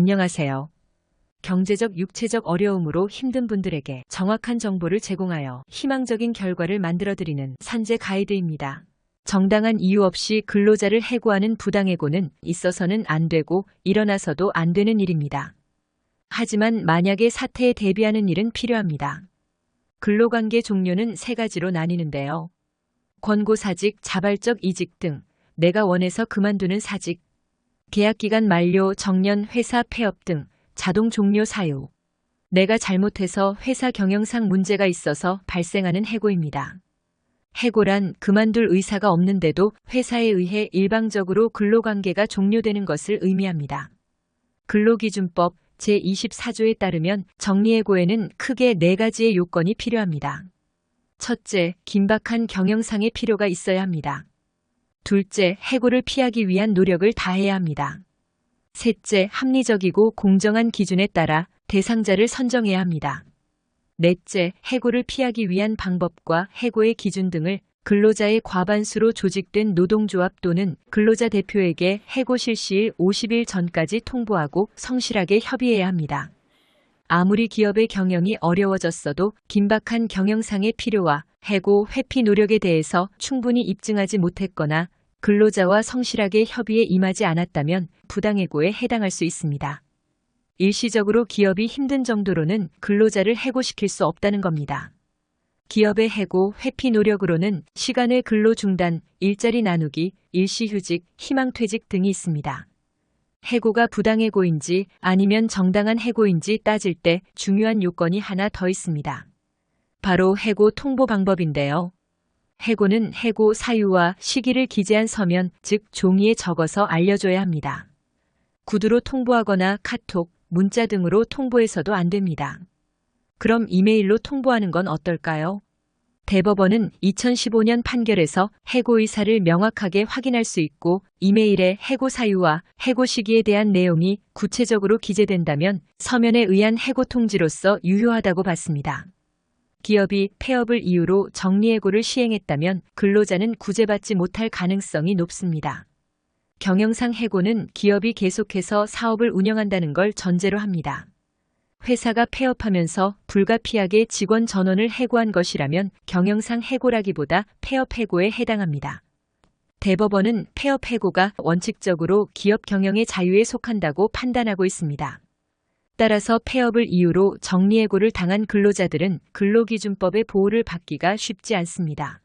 안녕하세요. 경제적, 육체적 어려움으로 힘든 분들에게 정확한 정보를 제공하여 희망적인 결과를 만들어드리는 산재 가이드입니다. 정당한 이유 없이 근로자를 해고하는 부당해고는 있어서는 안 되고 일어나서도 안 되는 일입니다. 하지만 만약에 사태에 대비하는 일은 필요합니다. 근로관계 종류는 세 가지로 나뉘는데요. 권고사직, 자발적 이직 등 내가 원해서 그만두는 사직, 계약기간 만료, 정년, 회사 폐업 등 자동 종료 사유, 내가 잘못해서 회사 경영상 문제가 있어서 발생하는 해고입니다. 해고란 그만둘 의사가 없는데도 회사에 의해 일방적으로 근로관계가 종료되는 것을 의미합니다. 근로기준법 제24조에 따르면 정리해고에는 크게 4가지의 요건이 필요합니다. 첫째, 긴박한 경영상의 필요가 있어야 합니다. 둘째, 해고를 피하기 위한 노력을 다해야 합니다. 셋째, 합리적이고 공정한 기준에 따라 대상자를 선정해야 합니다. 넷째, 해고를 피하기 위한 방법과 해고의 기준 등을 근로자의 과반수로 조직된 노동조합 또는 근로자 대표에게 해고 실시일 50일 전까지 통보하고 성실하게 협의해야 합니다. 아무리 기업의 경영이 어려워졌어도 긴박한 경영상의 필요와 해고 회피 노력에 대해서 충분히 입증하지 못했거나 근로자와 성실하게 협의에 임하지 않았다면 부당해고에 해당할 수 있습니다. 일시적으로 기업이 힘든 정도로는 근로자를 해고시킬 수 없다는 겁니다. 기업의 해고, 회피 노력으로는 시간의 근로 중단, 일자리 나누기, 일시휴직, 희망퇴직 등이 있습니다. 해고가 부당해고인지 아니면 정당한 해고인지 따질 때 중요한 요건이 하나 더 있습니다. 바로 해고 통보 방법인데요. 해고는 해고 사유와 시기를 기재한 서면, 즉 종이에 적어서 알려줘야 합니다. 구두로 통보하거나 카톡, 문자 등으로 통보해서도 안 됩니다. 그럼 이메일로 통보하는 건 어떨까요? 대법원은 2015년 판결에서 해고 의사를 명확하게 확인할 수 있고 이메일에 해고 사유와 해고 시기에 대한 내용이 구체적으로 기재된다면 서면에 의한 해고 통지로서 유효하다고 봤습니다. 기업이 폐업을 이유로 정리해고를 시행했다면 근로자는 구제받지 못할 가능성이 높습니다. 경영상 해고는 기업이 계속해서 사업을 운영한다는 걸 전제로 합니다. 회사가 폐업하면서 불가피하게 직원 전원을 해고한 것이라면 경영상 해고라기보다 폐업 해고에 해당합니다. 대법원은 폐업 해고가 원칙적으로 기업 경영의 자유에 속한다고 판단하고 있습니다. 따라서 폐업을 이유로 정리해고를 당한 근로자들은 근로기준법의 보호를 받기가 쉽지 않습니다.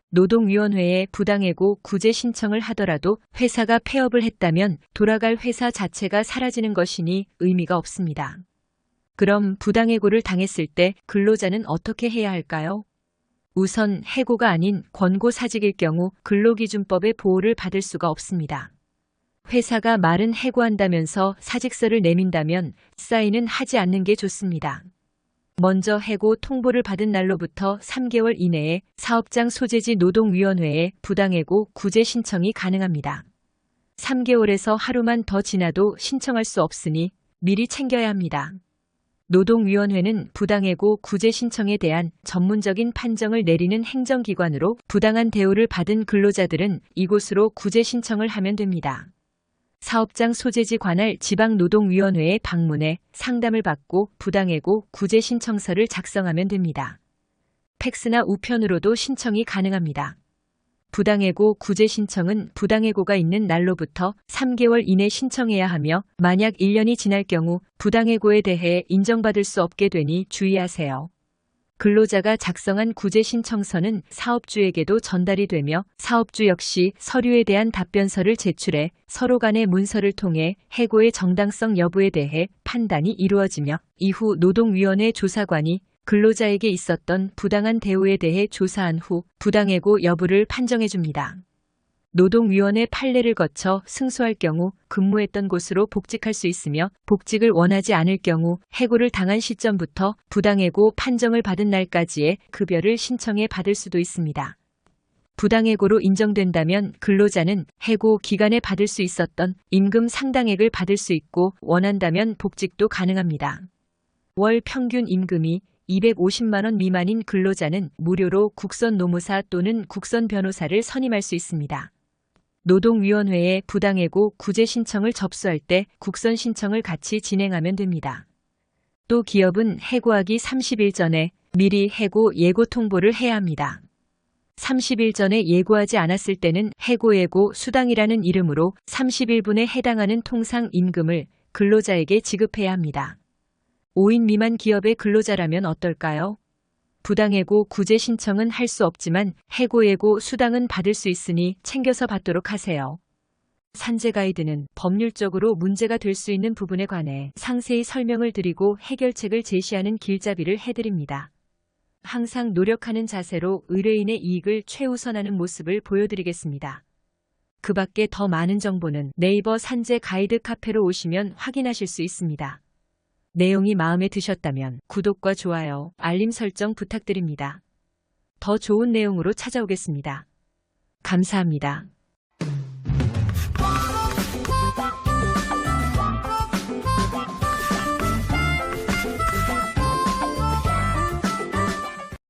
노동위원회에 부당해고 구제 신청을 하더라도 회사가 폐업을 했다면 돌아갈 회사 자체가 사라지는 것이니 의미가 없습니다. 그럼 부당해고를 당했을 때 근로자는 어떻게 해야 할까요? 우선 해고가 아닌 권고사직일 경우 근로기준법의 보호를 받을 수가 없습니다. 회사가 말은 해고한다면서 사직서를 내민다면 사인은 하지 않는 게 좋습니다. 먼저 해고 통보를 받은 날로부터 3개월 이내에 사업장 소재지 노동위원회에 부당해고 구제 신청이 가능합니다. 3개월에서 하루만 더 지나도 신청할 수 없으니 미리 챙겨야 합니다. 노동위원회는 부당해고 구제 신청에 대한 전문적인 판정을 내리는 행정기관으로 부당한 대우를 받은 근로자들은 이곳으로 구제 신청을 하면 됩니다. 사업장 소재지 관할 지방노동위원회에 방문해 상담을 받고 부당해고 구제 신청서를 작성하면 됩니다. 팩스나 우편으로도 신청이 가능합니다. 부당해고 구제 신청은 부당해고가 있는 날로부터 3개월 이내 신청해야 하며 만약 1년이 지날 경우 부당해고에 대해 인정받을 수 없게 되니 주의하세요. 근로자가 작성한 구제 신청서는 사업주에게도 전달이 되며 사업주 역시 서류에 대한 답변서를 제출해 서로 간의 문서를 통해 해고의 정당성 여부에 대해 판단이 이루어지며 이후 노동위원회 조사관이 근로자에게 있었던 부당한 대우에 대해 조사한 후 부당해고 여부를 판정해줍니다. 노동위원회 판례를 거쳐 승소할 경우 근무했던 곳으로 복직할 수 있으며 복직을 원하지 않을 경우 해고를 당한 시점부터 부당해고 판정을 받은 날까지의 급여를 신청해 받을 수도 있습니다. 부당해고로 인정된다면 근로자는 해고 기간에 받을 수 있었던 임금 상당액을 받을 수 있고 원한다면 복직도 가능합니다. 월 평균 임금이 250만 원 미만인 근로자는 무료로 국선 노무사 또는 국선 변호사를 선임할 수 있습니다. 노동위원회에 부당해고 구제 신청을 접수할 때 국선 신청을 같이 진행하면 됩니다. 또 기업은 해고하기 30일 전에 미리 해고 예고 통보를 해야 합니다. 30일 전에 예고하지 않았을 때는 해고 수당이라는 이름으로 30일분에 해당하는 통상 임금을 근로자에게 지급해야 합니다. 5인 미만 기업의 근로자라면 어떨까요? 부당해고 구제 신청은 할 수 없지만 해고 수당은 받을 수 있으니 챙겨서 받도록 하세요. 산재 가이드는 법률적으로 문제가 될 수 있는 부분에 관해 상세히 설명을 드리고 해결책을 제시하는 길잡이를 해드립니다. 항상 노력하는 자세로 의뢰인의 이익을 최우선하는 모습을 보여드리겠습니다. 그 밖에 더 많은 정보는 네이버 산재 가이드 카페로 오시면 확인하실 수 있습니다. 내용이 마음에 드셨다면 구독과 좋아요, 알림 설정 부탁드립니다. 더 좋은 내용으로 찾아오겠습니다. 감사합니다.